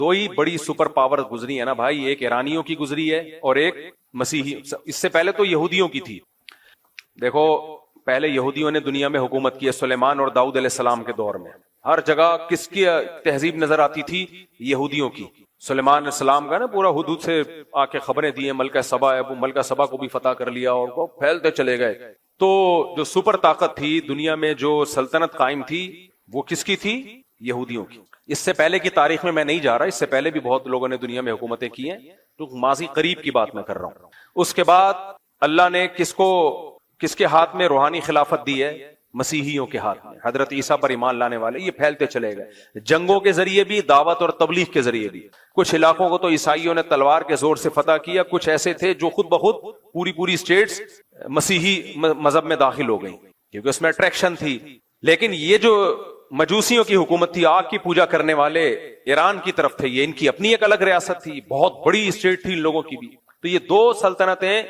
دو ہی بڑی super power گزری ہے نا بھائی، ایک ایرانیوں کی گزری ہے اور ایک مسیحی، اس سے پہلے تو یہودیوں کی تھی. دیکھو پہلے یہودیوں نے دنیا میں حکومت کی ہے سلیمان اور داؤد علیہ السلام کے دور میں. ہر جگہ کس کی تہذیب نظر آتی تھی؟ یہودیوں کی. سلیمان علیہ السلام کا نا پورا حدود سے آ کے خبریں دی ہیں، ملکہ سبا ہے، وہ ملکہ سبا کو بھی فتح کر لیا اور وہ پھیلتے چلے گئے. تو جو سپر طاقت تھی دنیا میں، جو سلطنت قائم تھی، وہ کس کی تھی؟ یہودیوں کی. اس سے پہلے کی تاریخ میں نہیں جا رہا، اس سے پہلے بھی بہت لوگوں نے دنیا میں حکومتیں کی ہیں، تو ماضی قریب کی بات میں کر رہا ہوں. اس کے بعد اللہ نے کس کے ہاتھ میں روحانی خلافت دی ہے؟ مسیحیوں کے ہاتھ میں، حضرت عیسیٰ پر ایمان لانے والے. یہ پھیلتے چلے گئے جنگوں کے ذریعے بھی، دعوت اور تبلیغ کے ذریعے بھی. کچھ علاقوں کو تو عیسائیوں نے تلوار کے زور سے فتح کیا، کچھ ایسے تھے جو خود بخود پوری اسٹیٹس مسیحی مذہب میں داخل ہو گئی کیونکہ اس میں اٹریکشن تھی. لیکن یہ جو مجوسیوں کی حکومت تھی، آگ کی پوجا کرنے والے ایران کی طرف تھے، یہ ان کی اپنی ایک الگ ریاست تھی، بہت بڑی اسٹیٹ تھی ان لوگوں کی بھی. تو یہ دو سلطنتیں،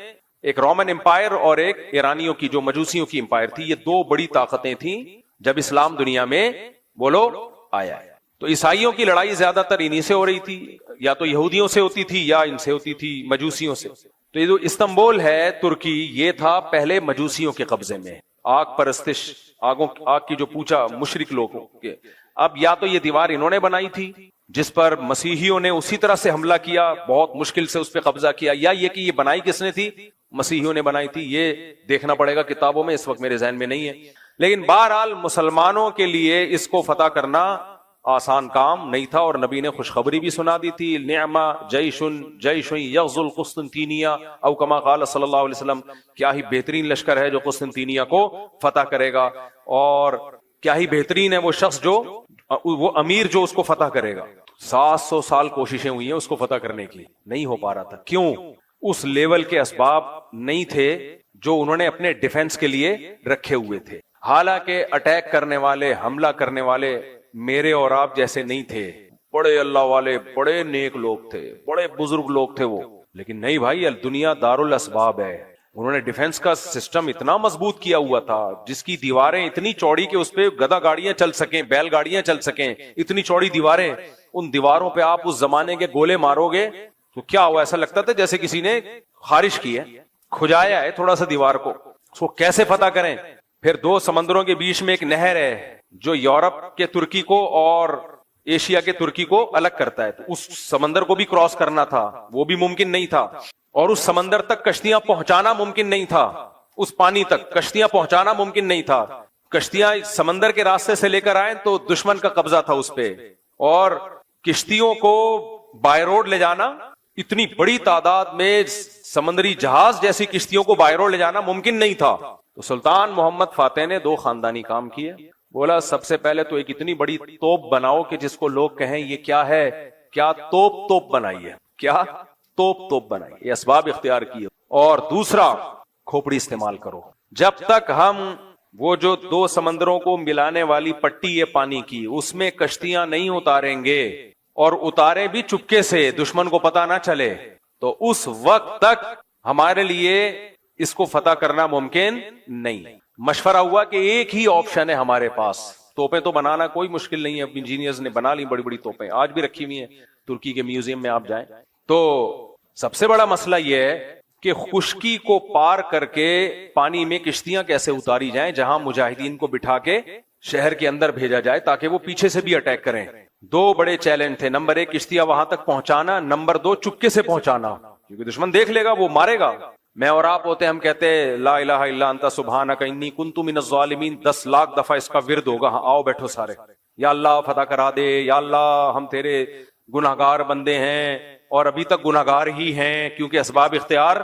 ایک رومن امپائر اور ایک ایرانیوں کی جو مجوسیوں کی امپائر تھی، یہ دو بڑی طاقتیں تھیں جب اسلام دنیا میں بولو آیا. تو عیسائیوں کی لڑائی زیادہ تر انہی سے ہو رہی تھی، یا تو یہودیوں سے ہوتی تھی یا ان سے ہوتی تھی مجوسیوں سے. تو یہ جو استنبول ہے ترکی، یہ تھا پہلے مجوسیوں کے قبضے میں، آگ پرستش، آگ کی جو پوجا مشرک لوگوں کے. اب یا تو یہ دیوار انہوں نے بنائی تھی جس پر مسیحیوں نے اسی طرح سے حملہ کیا، بہت مشکل سے اس پہ قبضہ کیا، یا یہ کہ یہ بنائی کس نے تھی؟ مسیحیوں نے بنائی تھی. یہ دیکھنا پڑے گا کتابوں میں، اس وقت میرے ذہن میں نہیں ہے. لیکن بہرحال مسلمانوں کے لیے اس کو فتح کرنا آسان کام نہیں تھا، اور نبی نے خوشخبری بھی سنا دی تھی، نعما جیش یغزو القسطنطینیہ او کما قال صلی اللہ علیہ وسلم. کیا ہی بہترین لشکر ہے جو قسطنطینیہ کو فتح کرے گا، اور کیا ہی بہترین ہے وہ شخص جو، وہ امیر جو اس کو فتح کرے گا. 700 سال کوششیں ہوئی ہیں اس کو فتح کرنے کی، نہیں ہو پا رہا تھا. کیوں؟ اس لیول کے اسباب نہیں تھے جو انہوں نے اپنے ڈیفنس کے لیے رکھے ہوئے تھے. حالانکہ اٹیک کرنے والے، حملہ کرنے والے میرے اور آپ جیسے نہیں تھے، بڑے اللہ والے، بڑے نیک لوگ تھے، بڑے بزرگ لوگ تھے وہ. لیکن نہیں بھائی، دنیا دار الاسباب ہے. انہوں نے ڈیفنس کا سسٹم اتنا مضبوط کیا ہوا تھا، جس کی دیواریں اتنی چوڑی کہ اس پہ گدا گاڑیاں چل سکیں، بیل گاڑیاں چل سکیں، اتنی چوڑی دیواریں. ان دیواروں پہ آپ اس زمانے کے گولے مارو گے تو کیا ہوا؟ ایسا لگتا تھا جیسے کسی نے خارش کی ہے، کھجایا ہے تھوڑا سا دیوار کو. اس کو کیسے فتح کریں؟ پھر دو سمندروں کے بیچ میں ایک نہر ہے جو یورپ کے ترکی کو اور ایشیا کے ترکی کو الگ کرتا ہے. تو اس سمندر کو بھی کراس کرنا تھا، وہ بھی ممکن نہیں تھا. اور اس سمندر تک کشتیاں پہنچانا ممکن نہیں تھا، اس پانی تک کشتیاں پہنچانا ممکن نہیں تھا. کشتیاں سمندر کے راستے سے لے کر آئیں تو دشمن کا قبضہ تھا اس پہ، اور کشتیوں کو بائی روڈ لے جانا، اتنی بڑی تعداد میں سمندری جہاز جیسی کشتیوں کو بائی روڈ لے جانا ممکن نہیں تھا. تو سلطان محمد فاتح نے دو خاندانی کام کیے. بولا سب سے پہلے تو ایک اتنی بڑی توپ بناؤ کہ جس کو لوگ کہیں یہ کیا ہے، کیا توپ بنائی ہے، کیا توپ بنائی. یہ اسباب اختیار کیے. اور دوسرا، کھوپڑی استعمال کرو. جب تک ہم وہ جو دو سمندروں کو ملانے والی پٹی ہے پانی کی، اس میں کشتیاں نہیں اتاریں گے، اور اتارے بھی چپکے سے، دشمن کو پتا نہ چلے، تو اس وقت تک ہمارے لیے اس کو فتح کرنا ممکن نہیں. مشورہ ہوا کہ ایک ہی آپشن ہے ہمارے پاس. توپیں تو بنانا کوئی مشکل نہیں ہے، انجینئرز نے بنا لی بڑی بڑی توپیں، آج بھی رکھی ہوئی ہیں ترکی کے میوزیم میں آپ جائیں. تو سب سے بڑا مسئلہ یہ ہے کہ خشکی کو پار کر کے پانی میں کشتیاں کیسے اتاری جائیں، جہاں مجاہدین کو بٹھا کے شہر کے اندر بھیجا جائے تاکہ وہ پیچھے سے بھی اٹیک کریں. دو بڑے چیلنج تھے، نمبر 1 کشتیاں وہاں تک پہنچانا، نمبر 2 چپکے سے پہنچانا، کیونکہ دشمن دیکھ لے گا، وہ مارے گا. میں اور آپ ہوتے ہم کہتے لا الہ الا انت سبحانک انی کنت من الظالمین، 10 لاکھ دفعہ اس کا ورد ہوگا. آؤ بیٹھو سارے، یا اللہ فتح کرا دے، یا اللہ ہم تیرے گناہگار بندے ہیں اور ابھی تک گناہگار ہی ہیں کیونکہ اسباب اختیار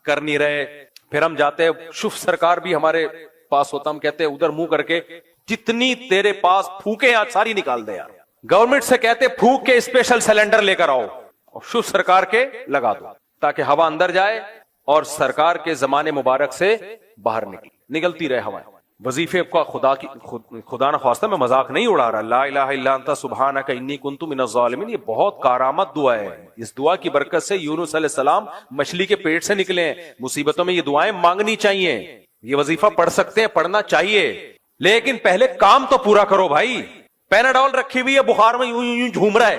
کر نہیں رہے. پھر ہم جاتے، شف سرکار بھی ہمارے پاس ہوتا، ہم کہتے ادھر منہ کر کے جتنی تیرے پاس پھونکے آج ساری نکال دے یار. گورنمنٹ سے کہتے پھونک کے اسپیشل سلنڈر لے کر آؤ اور شف سرکار کے لگا دو تاکہ ہوا اندر جائے اور سرکار کے زمانے مبارک سے باہر نکلتی رہے ہوا. وظیفے کا خدا نہ خواستہ میں مذاق نہیں اڑا رہا. لا الہ الا انت سبحانک انی کنت من الظالمین، یہ بہت کارآمد دعا ہے. اس دعا کی برکت سے یونس علیہ السلام مچھلی کے پیٹ سے نکلے ہیں. مصیبتوں میں یہ دعائیں مانگنی چاہیے، یہ وظیفہ پڑھ سکتے ہیں، پڑھنا چاہیے، لیکن پہلے کام تو پورا کرو بھائی. پیناڈول رکھی ہوئی ہے بخار میں یوں جھوم رہا ہے،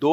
2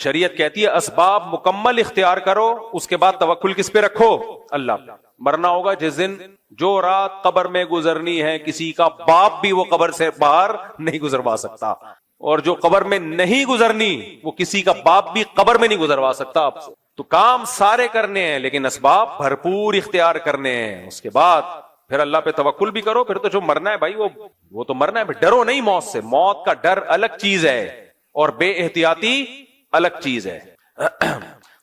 شریعت کہتی ہے اسباب مکمل اختیار کرو، اس کے بعد توکل کس پہ رکھو؟ اللہ پہ۔ مرنا ہوگا جس دن، جو رات قبر میں گزرنی ہے، کسی کا باپ بھی وہ قبر سے باہر نہیں گزروا سکتا، اور جو قبر میں نہیں گزرنی وہ کسی کا باپ بھی قبر میں نہیں گزروا سکتا آپ سے۔ تو کام سارے کرنے ہیں لیکن اسباب بھرپور اختیار کرنے ہیں، اس کے بعد پھر اللہ پہ توکل بھی کرو۔ پھر تو جو مرنا ہے بھائی وہ تو مرنا ہے، ڈرو نہیں موت سے، موت کا ڈر الگ چیز ہے اور بے احتیاطی الگ چیز ہے۔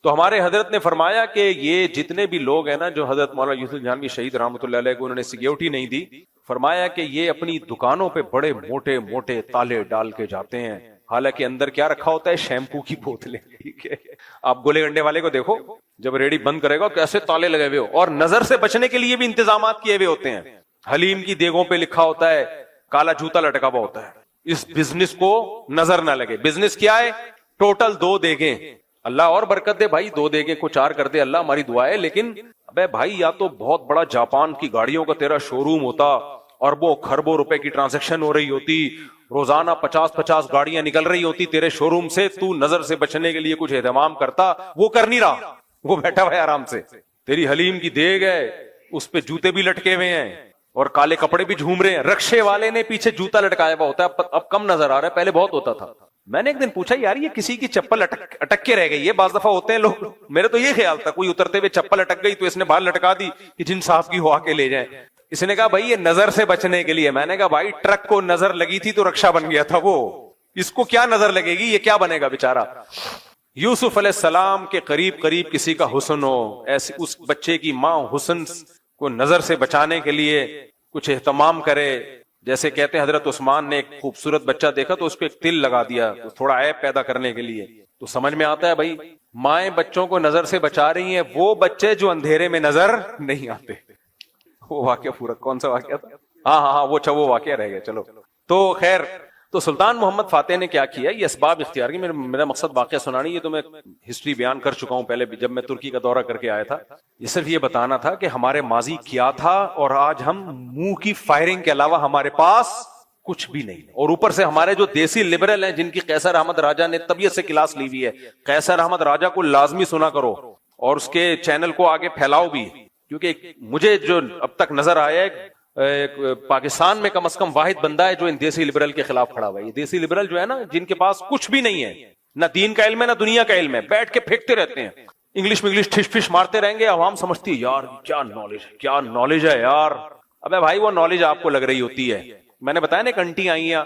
تو ہمارے حضرت نے فرمایا کہ یہ جتنے بھی لوگ ہیں نا، جو حضرت مولانا یوسف جہانوی شہید رحمۃ اللہ علیہ کو انہوں نے سیکیورٹی نہیں دی، فرمایا کہ یہ اپنی دکانوں پہ بڑے موٹے موٹے تالے ڈال کے جاتے ہیں، حالانکہ اندر کیا رکھا ہوتا ہے؟ شیمپو کی بوتلیں۔ ٹھیک ہے، آپ گولے گنڈے والے کو دیکھو، جب ریڑی بند کرے گا کیسے تالے لگے ہوئے ہو، اور نظر سے بچنے کے لیے بھی انتظامات کیے ہوئے ہوتے ہیں۔ حلیم کی دیگوں پہ لکھا ہوتا ہے، کالا جوتا لٹکا ہوا ہوتا ہے، اس بزنس کو نظر نہ لگے۔ بزنس کیا ہے؟ ٹوٹل 2 دیگیں، اللہ اور برکت دے بھائی، 2 دیگیں کو 4 کر دے اللہ، ہماری دعا ہے۔ لیکن ابے بھائی، یا تو بہت بڑا جاپان کی گاڑیوں کا تیرا شو روم ہوتا، اربوں خربوں روپے کی ٹرانزیکشن ہو رہی ہوتی، روزانہ 50 گاڑیاں نکل رہی ہوتی تیرے شو روم سے، تو نظر سے بچنے کے لیے کچھ اہتمام کرتا، وہ کر نہیں رہا، وہ بیٹھا ہوا ہے آرام سے۔ تیری حلیم کی دیگ ہے، اس پہ جوتے بھی لٹکے ہوئے ہیں اور کالے کپڑے بھی جھوم رہے ہیں، رکشے والے نے پیچھے جوتا لٹکایا ہوا ہوتا ہے، اب کم نظر آ رہا ہے، پہلے بہت ہوتا تھا۔ میں نے ایک دن پوچھا، یار یہ کسی کی چپل اٹک کے رہ گئی ہے، بعض دفعہ ہوتے ہیں لوگ، میرے تو یہ خیال تھا کوئی اترتے ہوئے چپل اٹک گئی تو اس نے باہر لٹکا دی کہ جن صاحب کی ہوا کے لے جائیں۔ اس نے کہا بھائی یہ نظر سے بچنے کے لیے۔ میں نے کہا بھائی ٹرک کو نظر لگی تھی تو رکشا بن گیا تھا وہ، اس کو کیا نظر لگے گی، یہ کیا بنے گا بیچارہ۔ یوسف علیہ السلام کے قریب کسی کا حسن ہو، ایسے اس بچے کی ماں حسن کو نظر سے بچانے کے لیے کچھ اہتمام کرے۔ جیسے کہتے ہیں حضرت عثمان نے ایک خوبصورت بچہ دیکھا تو اس کو ایک تل لگا دیا، تو تھوڑا عیب پیدا کرنے کے لیے۔ تو سمجھ میں آتا ہے بھائی، مائیں بچوں کو نظر سے بچا رہی ہیں، وہ بچے جو اندھیرے میں نظر نہیں آتے۔ وہ واقعہ پورا کون سا واقعہ تھا؟ ہاں وہ واقعہ رہ گیا۔ چلو تو خیر، تو سلطان محمد فاتح نے کیا کیا، یہ اسباب اختیار کی۔ میرا مقصد واقعہ سنانی، یہ تو میں ہسٹری بیان کر چکا ہوں پہلے بھی، جب میں ترکی کا دورہ کر کے آیا تھا۔ یہ صرف یہ بتانا تھا کہ ہمارے ماضی کیا تھا، اور آج ہم منہ کی فائرنگ کے علاوہ ہمارے پاس کچھ بھی نہیں۔ اور اوپر سے ہمارے جو دیسی لبرل ہیں، جن کی قیصر احمد راجہ نے طبیعت سے کلاس لی ہوئی ہے، قیصر احمد راجہ کو لازمی سنا کرو اور اس کے چینل کو آگے پھیلاؤ بھی، کیونکہ مجھے جو اب تک نظر آیا ہے پاکستان میں کم از کم واحد بندہ ہے جو ان دیسی لبرل کے خلاف کھڑا ہوا ہے۔ یہ دیسی لبرل جو ہے نا، جن کے پاس کچھ بھی نہیں ہے، نہ دین کا علم ہے نہ دنیا کا علم ہے، بیٹھ کے پھینکتے رہتے ہیں، انگلش ٹھش پھش مارتے رہیں گے، عوام سمجھتی ہے یار کیا نالج ہے یار۔ ابے بھائی وہ نالج آپ کو لگ رہی ہوتی ہے۔ میں نے بتایا نا ایک انٹی آئی ہیں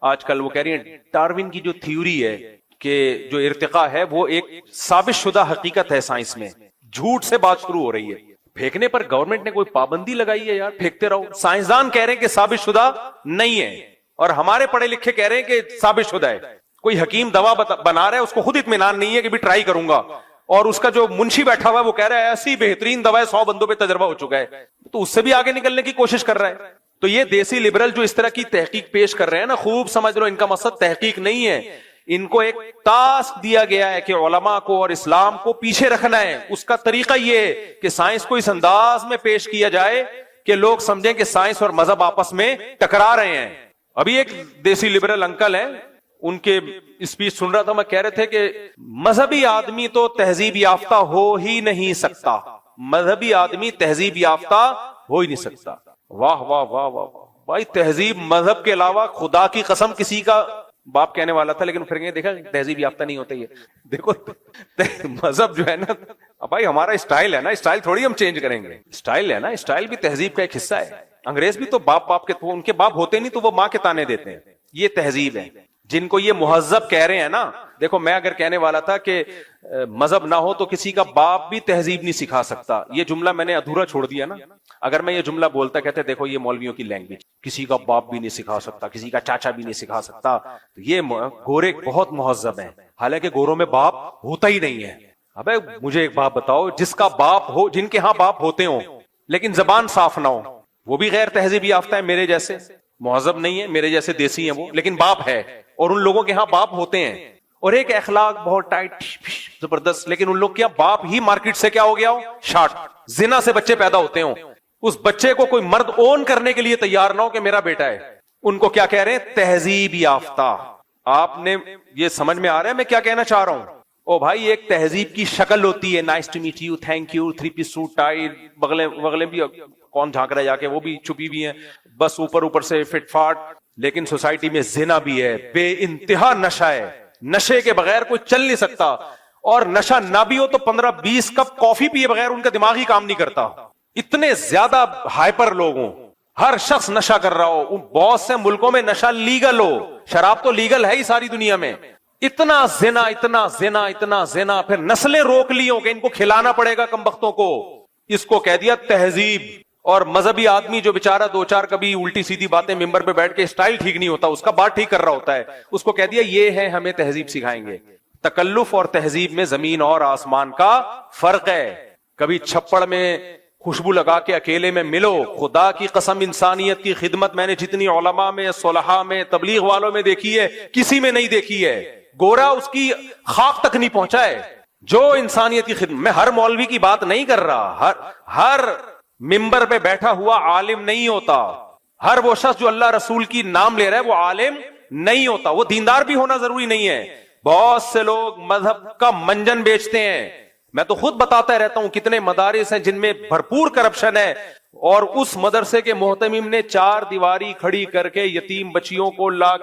آج کل، وہ کہہ رہی ہیں ڈارون کی جو تھیوری ہے کہ جو ارتقاء ہے وہ ایک ثابت شدہ حقیقت ہے سائنس میں، جھوٹ سے بات شروع ہو رہی ہے۔ پھینکنے پر گورنمنٹ نے کوئی پابندی لگائی ہے یار؟ پھینکتے رہو۔ سائنسدان کہہ رہے ہیں کہ ثابت شدہ نہیں ہے، اور ہمارے پڑھے لکھے کہہ رہے ہیں کہ ثابت شدہ ہے۔ کوئی حکیم دوا بنا رہا ہے، اس کو خود اطمینان نہیں ہے کہ بھی ٹرائی کروں گا، اور اس کا جو منشی بیٹھا ہوا ہے وہ کہہ رہا ہے ایسی بہترین دوا ہے، 100 بندوں پہ تجربہ ہو چکا ہے، تو اس سے بھی آگے نکلنے کی کوشش کر رہا ہے۔ تو یہ دیسی لبرل جو اس طرح کی تحقیق پیش کر رہے ہیں نا، خوب سمجھ لو ان کا مقصد تحقیق نہیں ہے، ان کو ایک ٹاسک دیا گیا ہے کہ علماء کو اور اسلام کو پیچھے رکھنا ہے۔ اس کا طریقہ یہ ہے کہ سائنس کو اس انداز میں پیش کیا جائے کہ لوگ سمجھیں کہ سائنس اور مذہب آپس میں ٹکرا رہے ہیں۔ ابھی ایک دیسی لبرل انکل ہیں، ان کے اسپیچ سن رہا تھا، میں کہہ رہے تھے کہ مذہبی آدمی تو تہذیب یافتہ ہو ہی نہیں سکتا، مذہبی آدمی تہذیب یافتہ ہو ہی نہیں سکتا۔ واہ واہ واہ واہ بھائی، تہذیب مذہب کے علاوہ خدا کی قسم کسی کا باپ کہنے والا تھا، لیکن پھر دیکھا تہذیب یافتہ نہیں ہوتا۔ یہ دیکھو مذہب جو ہے نا بھائی، ہمارا اسٹائل ہے نا، اسٹائل تھوڑی ہم چینج کریں گے، اسٹائل ہے نا، اسٹائل بھی تہذیب کا ایک حصہ ہے۔ انگریز بھی تو باپ کے، ان کے باپ ہوتے نہیں تو وہ ماں کے تانے دیتے ہیں، یہ تہذیب ہے۔ جن کو یہ مہذب کہہ رہے ہیں نا، دیکھو میں اگر کہنے والا تھا کہ مذہب نہ ہو تو کسی کا باپ بھی تہذیب نہیں سکھا سکتا، یہ جملہ میں نے ادھورا چھوڑ دیا نا۔ اگر میں یہ جملہ بولتا کہتے دیکھو یہ مولویوں کی لینگویج، کسی کا باپ بھی نہیں سکھا سکتا، کسی کا چاچا بھی نہیں سکھا سکتا، تو یہ گورے بہت مہذب ہیں، حالانکہ گوروں میں باپ ہوتا ہی نہیں ہے۔ ابے مجھے ایک بات بتاؤ، جس کا باپ ہو، جن کے ہاں باپ ہوتے ہوں لیکن زبان صاف نہ ہو، وہ بھی غیر تہذیب یافتہ ہے، میرے جیسے مہذب نہیں ہے، میرے جیسے دیسی ہیں وہ، لیکن باپ ہے، اور ان لوگوں کے ہاں باپ ہوتے ہیں، اور ایک اخلاق بہت ٹائٹ زبردست، لیکن ان لوگ کے باپ ہی مارکیٹ سے کیا ہو گیا ہو، شارٹ، زنا سے بچے پیدا ہوتے ہوں، اس بچے کو کوئی مرد اون کرنے کے لیے تیار نہ ہو کہ میرا بیٹا ہے، ان کو کیا کہہ رہے ہیں، تہذیب یافتہ۔ آپ نے یہ سمجھ میں آ رہا ہے میں کیا کہنا چاہ رہا ہوں؟ او بھائی ایک تہذیب کی شکل ہوتی ہے, nice to meet you, thank you, 3 piece suit tie, بغلیں بھی کون جھانک رہا ہے جا کے, وہ بھی چھپی بھی ہیں, بس اوپر سے فٹ فاٹ. لیکن سوسائٹی میں زنا بھی ہے, بے انتہا نشہ ہے, نشے کے بغیر کوئی چل نہیں سکتا, اور نشہ نہ بھی ہو تو 15-20 کپ کافی پیے بغیر ان کا دماغ ہی کام نہیں کرتا. اتنے زیادہ ہائپر لوگ ہوں, ہر شخص نشہ کر رہا ہو. بہت سے ملکوں میں نشہ لیگل ہو, شراب تو لیگل ہے ہی ساری دنیا میں. اتنا زنا, اتنا زنا, اتنا زنا, پھر نسلیں روک لی ہو کہ ان کو کھلانا پڑے گا کم بختوں کو. اس کو کہہ دیا تہذیب. اور مذہبی آدمی جو بیچارہ 2-4 کبھی الٹی سیدھی باتیں ممبر پہ بیٹھ کے اسٹائل ٹھیک نہیں ہوتا, اس کا بات ٹھیک کر رہا ہوتا ہے, اس کو کہہ دیا یہ ہے ہمیں تہذیب سکھائیں گے. تکلف اور تہذیب میں زمین اور آسمان کا فرق ہے. کبھی چھپڑ میں خوشبو لگا کے اکیلے میں ملو, خدا کی قسم انسانیت کی خدمت میں نے جتنی علماء میں, صلحاء میں, تبلیغ والوں میں دیکھی ہے, کسی میں نہیں دیکھی ہے. گورا اس کی خاک تک نہیں پہنچا ہے جو انسانیت کی خدمت. میں ہر مولوی کی بات نہیں کر رہا, ہر ممبر پہ بیٹھا ہوا عالم نہیں ہوتا, ہر وہ شخص جو اللہ رسول کی نام لے رہا ہے وہ عالم نہیں ہوتا, وہ دیندار بھی ہونا ضروری نہیں ہے. بہت سے لوگ مذہب کا منجن بیچتے ہیں. میں تو خود بتاتا رہتا ہوں کتنے مدارس ہیں جن میں بھرپور کرپشن ہے, اور اس مدرسے کے محتمم نے 4 دیواری کھڑی کر کے یتیم بچوں کو لا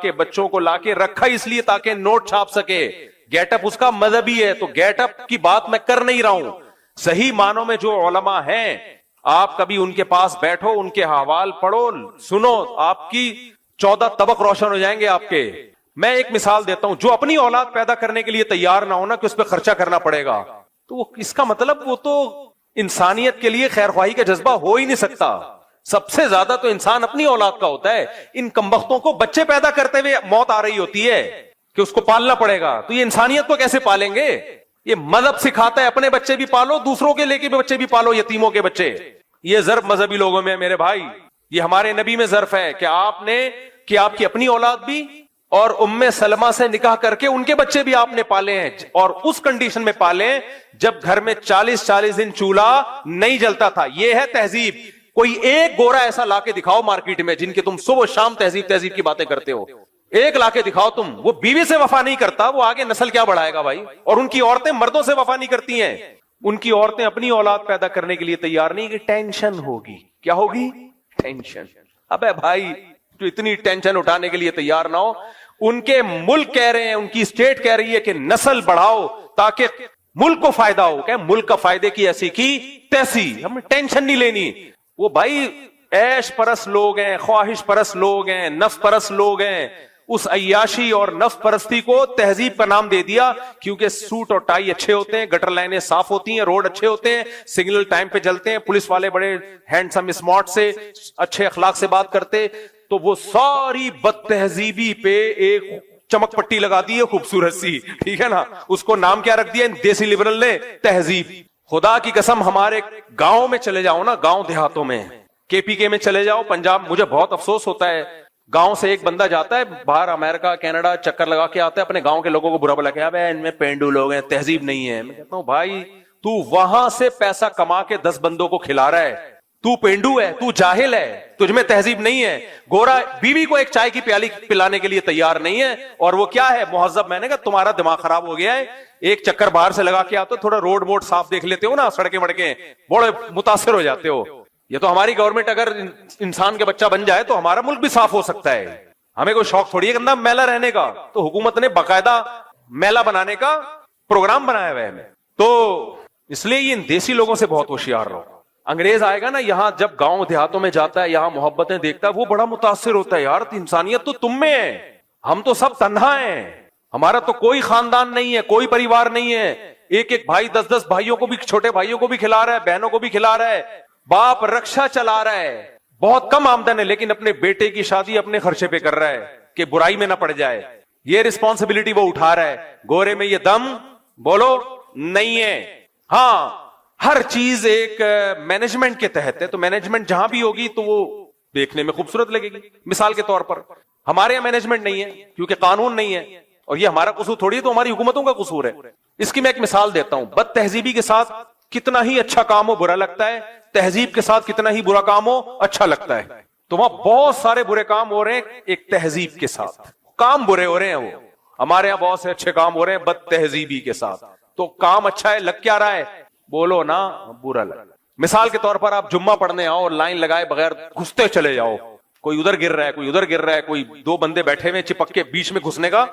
کے رکھا اس لیے تاکہ نوٹ چھاپ سکے. گیٹ اپ اس کا مذہبی ہے, تو گیٹ اپ کی بات میں کر نہیں رہا ہوں. صحیح معنوں میں جو علماء ہیں, آپ کبھی ان کے پاس بیٹھو, ان کے حوال پڑھو, سنو, آپ کی 14 طبق روشن ہو جائیں گے آپ کے. میں ایک مثال دیتا ہوں, جو اپنی اولاد پیدا کرنے کے لیے تیار نہ ہونا کہ اس پہ خرچہ کرنا پڑے گا, تو اس کا مطلب وہ تو انسانیت کے لیے خیر خواہی کا جذبہ ہو ہی نہیں سکتا. سب سے زیادہ تو انسان اپنی اولاد کا ہوتا ہے. ان کمبختوں کو بچے پیدا کرتے ہوئے موت آ رہی ہوتی ہے کہ اس کو پالنا پڑے گا, تو یہ انسانیت کو کیسے پالیں گے؟ یہ مذہب سکھاتا ہے اپنے بچے بھی پالو, دوسروں کے لے کے بچے بھی پالو, یتیموں کے بچے. یہ ظرف مذہبی لوگوں میں میرے بھائی, یہ ہمارے نبی میں ظرف ہے کہ آپ کی اپنی اولاد بھی اور ام سلمہ سے نکاح کر کے ان کے بچے بھی آپ نے پالے ہیں, اور اس کنڈیشن میں پالے جب گھر میں 40 دن چولہا نہیں جلتا تھا. یہ ہے تہذیب. کوئی ایک گورا ایسا لا کے دکھاؤ مارکیٹ میں جن کے تم صبح شام تہذیب کی باتیں کرتے ہو, ایک لا کے دکھاؤ تم. وہ بیوی سے وفا نہیں کرتا, وہ آگے نسل کیا بڑھائے گا بھائی؟ اور ان کی عورتیں مردوں سے وفا نہیں کرتی ہیں, ان کی عورتیں اپنی اولاد پیدا کرنے کے لیے تیار نہیں کہ ٹینشن ہوگی. کیا ہوگی؟ ٹینشن. ابے بھائی جو اتنی ٹینشن اٹھانے کے لیے تیار نہ ہو, ان کے ملک کہہ رہے ہیں, ان کی اسٹیٹ کہہ رہی ہے کہ نسل بڑھاؤ تاکہ ملک کو فائدہ ہو. کہ ملک کا فائدے کی ایسی کی تیسی, ہم ٹینشن نہیں لینی. وہ بھائی عیش پرست لوگ ہیں, خواہش پرست لوگ ہیں, نفس پرست لوگ ہیں. اس عیاشی اور نفس پرستی کو تہذیب کا نام دے دیا, کیونکہ سوٹ اور ٹائی اچھے ہوتے ہیں, گٹر لائنیں صاف ہوتی ہیں, روڈ اچھے ہوتے ہیں, سگنل ٹائم پہ چلتے ہیں, پولیس والے بڑے ہینڈسم اسمارٹ سے اچھے اخلاق سے بات کرتے, تو وہ ساری بد تہذیبی پہ ایک چمک پٹی لگا دی ہے خوبصورت سی, ٹھیک ہے نا. اس کو نام کیا رکھ دیا دیسی لبرل نے؟ تہذیب. خدا کی قسم ہمارے گاؤں میں چلے جاؤ نا, گاؤں دیہاتوں میں, KPK میں چلے جاؤ, پنجاب, مجھے بہت افسوس ہوتا ہے, گاؤں سے ایک بندہ جاتا ہے باہر امریکہ کینیڈا, چکر لگا کے آتا ہے, اپنے گاؤں کے لوگوں کو برا بلا کے, اب ان میں پینڈو لوگ ہیں, تہذیب نہیں ہے. میں کہتا ہوں بھائی تو وہاں سے پیسہ کما کے 10 بندوں کو کھلا رہا ہے, تو پینڈو ہے, تو جاہل ہے, تجھ میں تہذیب نہیں ہے. گورا بیوی کو ایک چائے کی پیالی پلانے کے لیے تیار نہیں ہے, اور وہ کیا ہے مہذب. میں نے کہا تمہارا دماغ خراب ہو گیا ہے, ایک چکر باہر سے لگا کے آتے ہو, تھوڑا روڈ موڈ صاف دیکھ لیتے ہو نا, سڑکیں وڑکیں, بڑے متاثر ہو جاتے ہو. یہ تو ہماری گورنمنٹ اگر انسان کے بچہ بن جائے تو ہمارا ملک بھی صاف ہو سکتا ہے. ہمیں کوئی شوق تھوڑی ہے گندا میلا رہنے کا, تو حکومت نے باقاعدہ میلا بنانے کا پروگرام بنایا ہوا ہے. تو اس لیے یہ دیسی لوگوں سے بہت ہوشیار رہو. انگریز آئے گا نا یہاں, جب گاؤں دیہاتوں میں جاتا ہے, یہاں محبتیں دیکھتا ہے, وہ بڑا متاثر ہوتا ہے, یار انسانیت تو تم میں ہے, ہم تو سب تنہا ہیں, ہمارا تو کوئی خاندان نہیں ہے, کوئی پریوار نہیں ہے. ایک ایک بھائی 10 بھائیوں کو بھی, چھوٹے بھائیوں کو بھی کھلا رہا ہے, بہنوں کو بھی کھلا رہا ہے, باپ رکشا چلا رہا ہے, بہت کم آمدن ہے, لیکن اپنے بیٹے کی شادی اپنے خرچے پہ کر رہا ہے کہ برائی میں نہ پڑ جائے. یہ رسپانسبلٹی وہ اٹھا رہا ہے. گورے میں یہ دم بولو نہیں ہے. ہاں ہر چیز ایک مینجمنٹ کے تحت ہے, تو مینجمنٹ جہاں بھی ہوگی تو وہ دیکھنے میں خوبصورت لگے گی. مثال کے طور پر ہمارے یہاں مینجمنٹ نہیں ہے کیونکہ قانون نہیں ہے, اور یہ ہمارا قصور تھوڑی ہے, تو ہماری حکومتوں کا قصور ہے. اس کی میں ایک مثال دیتا ہوں. بد تہذیبی کے ساتھ کتنا ہی اچھا کام ہو برا لگتا ہے, تہذیب کے ساتھ کتنا ہی برا کام ہو اچھا لگتا ہے. تو وہاں بہت سارے برے کام ہو رہے ہیں ایک تہذیب کے ساتھ, کام برے ہو رہے ہیں. وہ ہمارے یہاں بہت سے اچھے کام ہو رہے ہیں بد تہذیبی کے ساتھ. تو کام اچھا ہے، لگ کیا رہا ہے؟ بولو نا برا لگ۔ مثال کے طور پر آپ جمعہ پڑھنے آؤ اور لائن لگائے بغیر گھستے چلے جاؤ، کوئی ادھر گر رہا ہے کوئی ادھر گر رہا ہے، کوئی دو بندے بیٹھے ہوئے چپک کے بیچ میں گھسنے کا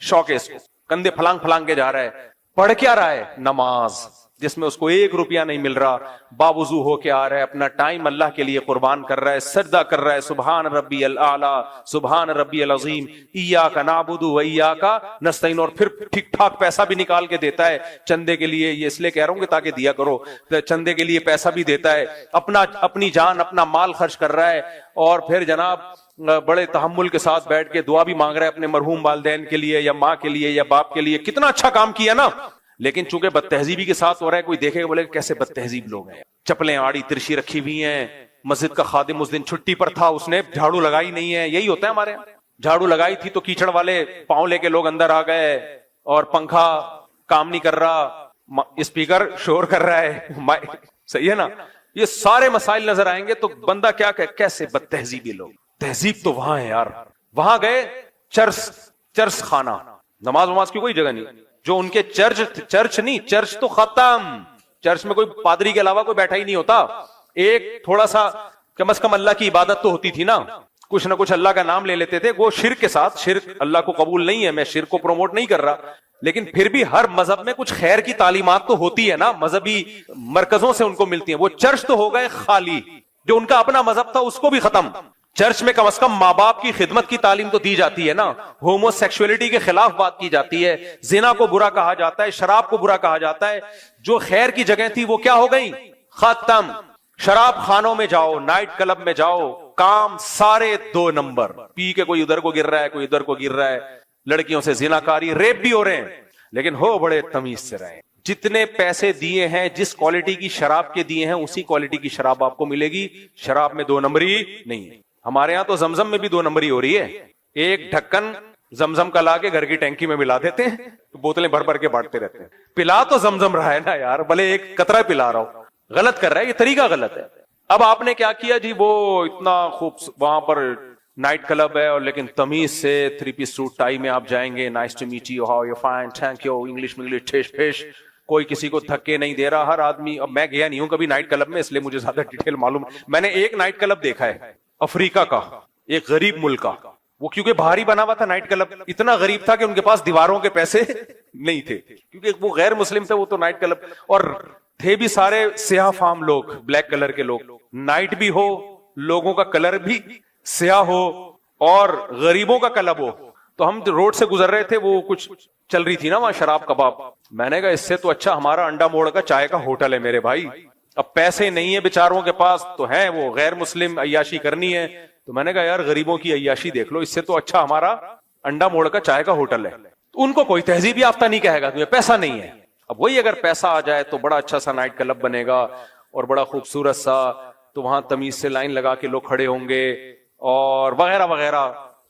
شوق ہے اس کو، کندھے پھلانگ پھلانگ کے جا رہا ہے، پڑھ کیا رہا ہے؟ نماز، جس میں اس کو 1 روپیہ نہیں مل رہا، باوضو ہو کے آ رہا ہے، اپنا ٹائم اللہ کے لیے قربان کر رہا ہے، سجدہ کر رہا ہے، سبحان ربی الاعلی سبحان ربی العظیم ایاک نعبد و ایاک نستعین، اور پھر ٹھیک ٹھاک پیسہ بھی نکال کے دیتا ہے چندے کے لیے، یہ اس لیے کہہ رہا ہوں کہ تاکہ دیا کرو، چندے کے لیے پیسہ بھی دیتا ہے، اپنی جان اپنا مال خرچ کر رہا ہے، اور پھر جناب بڑے تحمل کے ساتھ بیٹھ کے دعا بھی مانگ رہا ہے اپنے مرحوم والدین کے لیے یا ماں کے لیے یا باپ کے لیے، کتنا اچھا کام کیا نا، لیکن چونکہ بد تہذیبی کے ساتھ ہو رہا ہے، کوئی دیکھے گا بولے کیسے بد تہذیب لوگ ہیں، چپلیں آڑی ترشی رکھی ہوئی ہیں، مسجد کا خادم اس دن چھٹی پر تھا، اس نے جھاڑو لگائی نہیں ہے، یہی ہوتا ہے ہمارے یہاں، جھاڑو لگائی تھی تو کیچڑ والے پاؤں لے کے لوگ اندر آ گئے، اور پنکھا کام نہیں کر رہا، اسپیکر شور کر رہا ہے، صحیح ہے نا، یہ سارے مسائل نظر آئیں گے تو بندہ کیا کہ کیسے بد تہذیبی لوگ، تہذیب تو وہاں ہے یار، وہاں گئے چرس خانہ، نماز کی کوئی جگہ نہیں، جو ان کے چرچ نہیں، چرچ تو ختم، چرچ میں کوئی پادری کے علاوہ کوئی بیٹھا ہی نہیں ہوتا، ایک تھوڑا سا کم از کم اللہ کی عبادت تو ہوتی تھی نا، کچھ نہ کچھ اللہ کا نام لے لیتے تھے، وہ شرک کے ساتھ، شرک اللہ کو قبول نہیں ہے، میں شرک کو پروموٹ نہیں کر رہا، لیکن پھر بھی ہر مذہب میں کچھ خیر کی تعلیمات تو ہوتی ہے نا، مذہبی مرکزوں سے ان کو ملتی ہیں، وہ چرچ تو ہو گئے خالی، جو ان کا اپنا مذہب تھا اس کو بھی ختم، چرچ میں کم از کم ماں باپ کی خدمت کی تعلیم تو دی جاتی ہے نا، ہومو سیکسولیٹی کے خلاف بات کی جاتی ہے، زنا کو برا کہا جاتا ہے، شراب کو برا کہا جاتا ہے، جو خیر کی جگہ تھی وہ کیا ہو گئی؟ ختم، شراب خانوں میں جاؤ، نائٹ کلب میں جاؤ، کام سارے 2 نمبر، پی کے کوئی ادھر کو گر رہا ہے کوئی ادھر کو گر رہا ہے، لڑکیوں سے زنا کاری ریپ بھی ہو رہے ہیں، لیکن ہو بڑے تمیز سے رہے، جتنے پیسے دیے ہیں جس کوالٹی کی شراب کے دیے ہیں اسی کوالٹی کی شراب آپ کو ملے گی، شراب میں 2 نمبری نہیں ہے، ہمارے ہاں تو زمزم میں بھی 2 نمبری ہو رہی ہے، ایک ڈھکن زمزم کا لا کے گھر کی ٹینکی میں ملا دیتے ہیں، بوتلیں بھر بھر کے بانٹتے رہتے ہیں، پلا تو زمزم رہا ہے نا یار، بھلے ایک قطرہ پلا رہا ہو، غلط کر رہا ہے، یہ طریقہ غلط ہے۔ اب آپ نے کیا کیا جی، وہ اتنا خوب وہاں پر نائٹ کلب ہے، اور لیکن تمیز سے 3 پیس سوٹ ٹائی میں آپ جائیں گے، nice to meet you, how you fine, thank you, English ٹھیش پھیش، کوئی کسی کو دھکے نہیں دے رہا، ہر آدمی، اب میں گیا نہیں ہوں کبھی نائٹ کلب میں اس لیے مجھے زیادہ ڈیٹیل معلوم، میں نے ایک نائٹ کلب دیکھا ہے افریقہ کا، ایک غریب ملک کا، وہ کیونکہ باہر ہی بنا ہوا تھا نائٹ کلب، اتنا غریب تھا کہ ان کے پاس دیواروں کے پیسے نہیں تھے، کیونکہ وہ غیر مسلم تھے، وہ تو نائٹ کلب، اور تھے بھی سارے سیاہ فام لوگ، بلیک کلر کے لوگ، نائٹ بھی ہو، لوگوں کا کلر بھی سیاہ ہو، اور غریبوں کا کلب ہو، تو ہم روڈ سے گزر رہے تھے، وہ کچھ چل رہی تھی نا وہاں شراب کباب، میں نے کہا اس سے تو اچھا ہمارا انڈا موڑ کا چائے کا ہوٹل ہے میرے بھائی، اب پیسے نہیں ہے بیچاروں کے پاس تو ہیں وہ غیر مسلم، عیاشی کرنی ہے، تو میں نے کہا یار غریبوں کی عیاشی دیکھ لو، اس سے تو اچھا ہمارا انڈا موڑ کا چائے کا ہوٹل ہے، تو ان کو کوئی تہذیب یافتہ نہیں کہے گا تمہیں پیسہ نہیں ہے، اب وہی اگر پیسہ آ جائے تو بڑا اچھا سا نائٹ کلب بنے گا اور بڑا خوبصورت سا، تو وہاں تمیز سے لائن لگا کے لوگ کھڑے ہوں گے اور وغیرہ وغیرہ،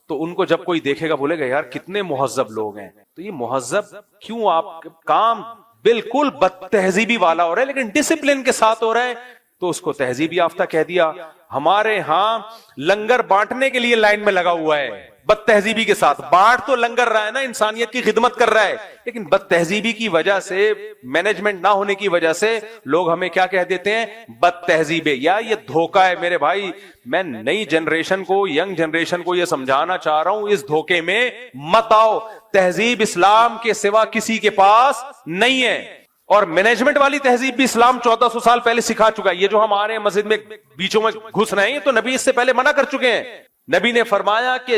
تو ان کو جب کوئی دیکھے گا بولے گا یار کتنے مہذب لوگ ہیں، تو یہ مہذب کیوں، آپ کام بالکل بد تہذیبی والا ہو رہا ہے لیکن ڈسپلن کے ساتھ ہو رہا ہے، تو اس کو تہذیب یافتہ کہہ دیا۔ ہمارے ہاں لنگر بانٹنے کے لیے لائن میں لگا ہوا ہے، بد تہذیبی کے ساتھ بانٹ تو لنگر رہا ہے نا، انسانیت کی خدمت کر رہا ہے، لیکن بد تہذیبی کی وجہ سے، مینجمنٹ نہ ہونے کی وجہ سے لوگ ہمیں کیا کہہ دیتے ہیں، بد تہذیبے، یا یہ دھوکہ ہے میرے بھائی۔ میں نئی جنریشن کو، ینگ جنریشن کو یہ سمجھانا چاہ رہا ہوں، اس دھوکے میں مت آؤ، تہذیب اسلام کے سوا کسی کے پاس نہیں ہے، اور مینجمنٹ والی تہذیب بھی اسلام 1400 سال پہلے سکھا چکا ہے۔ یہ جو ہمارے مسجد میں بیچوں میں گھس رہے ہیں تو نبی اس سے پہلے منع کر چکے ہیں۔ نبی نے فرمایا کہ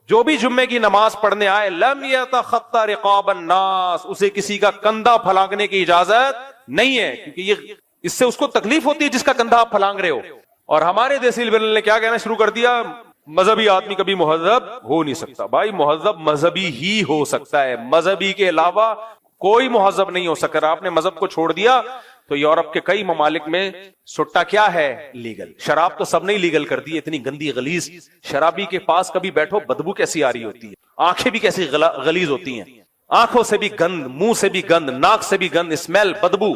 جو بھی جمعے کی نماز پڑھنے آئے، لم یتخطى رقاب الناس، اسے کسی کا کندھا پھلانگنے کی اجازت نہیں ہے، کیونکہ یہ اس سے اس کو تکلیف ہوتی ہے جس کا کندھا آپ پھلانگ رہے ہو۔ اور ہمارے دیسی لبرل نے کیا کہنا شروع کر دیا، مذہبی آدمی کبھی مہذب ہو نہیں سکتا۔ بھائی مہذب مذہبی ہی ہو سکتا ہے، مذہبی کے علاوہ کوئی مہذب نہیں ہو سکتا۔ آپ نے مذہب کو چھوڑ دیا تو یورپ کے کئی ممالک میں سٹا کیا ہے، لیگل۔ شراب تو سب نے لیگل کر دی، اتنی گندی غلیظ، شرابی کے پاس کبھی بیٹھو بدبو کیسی آ رہی ہوتی ہے، آنکھیں بھی کیسی غلیظ ہوتی ہیں، آنکھوں سے بھی گند، منہ سے بھی گند، ناک سے بھی گند، اسمیل، بدبو،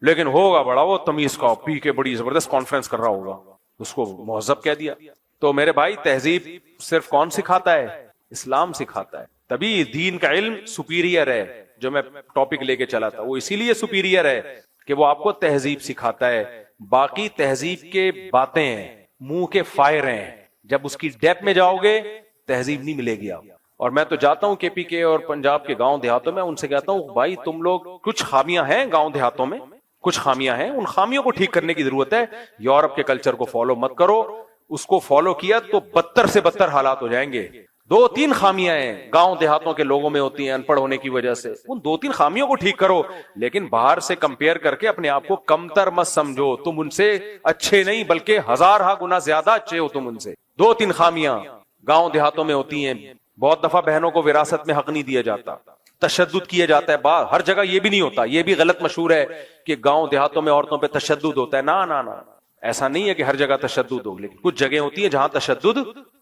لیکن ہوگا بڑا وہ تمیز کا، پی کے بڑی زبردست کانفرنس کر رہا ہوگا، اس کو مہذب کہہ دیا۔ تو میرے بھائی تہذیب صرف کون سکھاتا ہے؟ اسلام سکھاتا ہے. تبھی دین کا علم سپیریئر ہے. جو میں ٹاپک لے کے چلا تھا وہ اسی لیے سپیریئر ہے کہ وہ آپ کو تہذیب سکھاتا ہے. باقی تہذیب کے باتیں ہیں, منہ کے فائر ہیں, جب اس کی ڈیپ میں جاؤ گے تہذیب نہیں ملے گی آپ. اور میں تو جاتا ہوں کے پی کے اور پنجاب کے گاؤں دیہاتوں میں, ان سے کہتا ہوں بھائی تم لوگ, کچھ خامیاں ہیں گاؤں دیہاتوں میں, کچھ خامیاں ہیں, ان خامیوں کو ٹھیک کرنے کی ضرورت ہے. یورپ کے کلچر کو فالو مت کرو, اس کو فالو کیا تو بدتر سے بدتر حالات ہو جائیں گے. 2-3 خامیاں ہیں گاؤں دیہاتوں کے لوگوں میں ہوتی ہیں ان پڑھ ہونے کی وجہ سے, ان 2-3 خامیوں کو ٹھیک کرو. لیکن باہر سے کمپیئر کر کے اپنے آپ کو کمتر مت سمجھو, تم ان سے اچھے نہیں بلکہ 1000 گنا زیادہ اچھے ہو تم ان سے. 2-3 خامیاں گاؤں دیہاتوں میں ہوتی ہیں. بہت دفعہ بہنوں کو وراثت میں حق نہیں دیا جاتا, تشدد کیا جاتا ہے. ہر جگہ یہ بھی نہیں ہوتا, یہ بھی غلط مشہور ہے کہ گاؤں دیہاتوں میں عورتوں پہ تشدد ہوتا ہے. نا, ایسا نہیں ہے کہ ہر جگہ تشدد ہو, لیکن کچھ جگہ ہوتی ہیں جہاں تشدد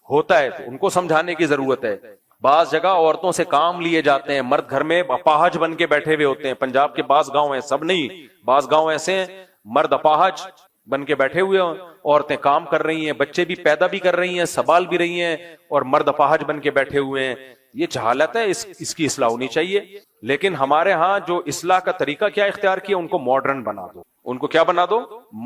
ہوتا ہے تو ان کو سمجھانے کی ضرورت ہے. بعض جگہ عورتوں سے کام لیے جاتے ہیں, مرد گھر میں اپاہج بن کے بیٹھے ہوئے ہوتے ہیں. پنجاب کے بعض گاؤں ہیں, سب نہیں, بعض گاؤں ایسے ہیں مرد اپاہج بن کے بیٹھے ہوئے ہیں, عورتیں کام کر رہی ہیں, بچے بھی پیدا بھی کر رہی ہیں, سنبھال بھی رہی ہیں, اور مرد اپاہج بن کے بیٹھے ہوئے ہیں. یہ جہالت ہے, اس کی اصلاح ہونی چاہیے. لیکن ہمارے ہاں جو اصلاح کا طریقہ کیا اختیار کیا, ان کو ماڈرن بنا دو. ان کو کیا بنا دو؟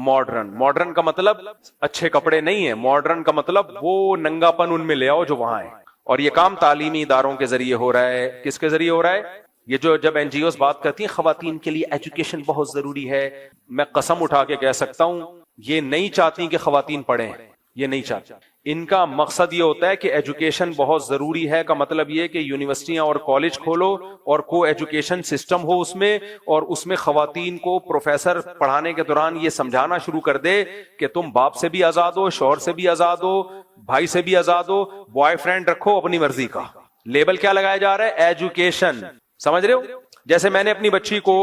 ماڈرن. ماڈرن کا مطلب اچھے کپڑے نہیں ہے, ماڈرن کا مطلب وہ ننگا پن ان میں لے آؤ جو وہاں ہے. اور یہ کام تعلیمی اداروں کے ذریعے ہو رہا ہے. کس کے ذریعے ہو رہا ہے؟ یہ جو جب این جی اوز بات کرتی ہیں خواتین کے لیے ایجوکیشن بہت ضروری ہے, میں قسم اٹھا کے کہہ سکتا ہوں یہ نہیں چاہتی کہ خواتین پڑھیں, یہ نہیں چاہتی. ان کا مقصد یہ ہوتا ہے کہ ایجوکیشن بہت ضروری ہے, کا مطلب یہ کہ یونیورسٹیاں اور کالج کھولو اور کو ایجوکیشن سسٹم ہو اس میں, اور اس میں خواتین کو پروفیسر پڑھانے کے دوران یہ سمجھانا شروع کر دے کہ تم باپ سے بھی آزاد ہو, شوہر سے بھی آزاد ہو, بھائی سے بھی آزاد ہو, بوائے فرینڈ رکھو اپنی مرضی کا. لیبل کیا لگایا جا رہا ہے؟ ایجوکیشن. سمجھ رہے ہو؟ جیسے میں نے اپنی بچی کو